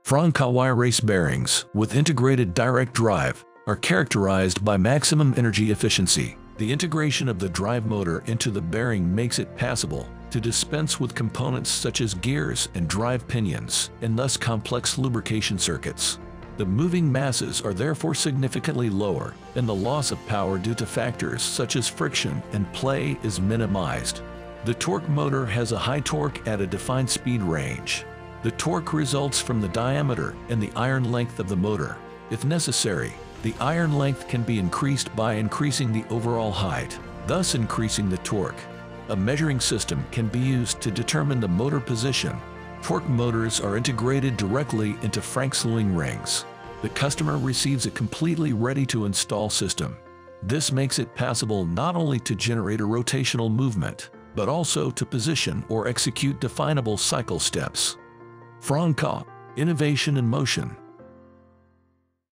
Franke race bearings with integrated direct drive are characterized by maximum energy efficiency. The integration of the drive motor into the bearing makes it possible to dispense with components such as gears and drive pinions and thus complex lubrication circuits. The moving masses are therefore significantly lower, and the loss of power due to factors such as friction and play is minimized. The torque motor has a high torque at a defined speed range. The torque results from the diameter and the iron length of the motor. If necessary, the iron length can be increased by increasing the overall height, thus increasing the torque. A measuring system can be used to determine the motor position. Torque motors are integrated directly into Franke slewing rings. The customer receives a completely ready-to-install system. This makes it possible not only to generate a rotational movement, but also to position or execute definable cycle steps. Franke, innovation in motion.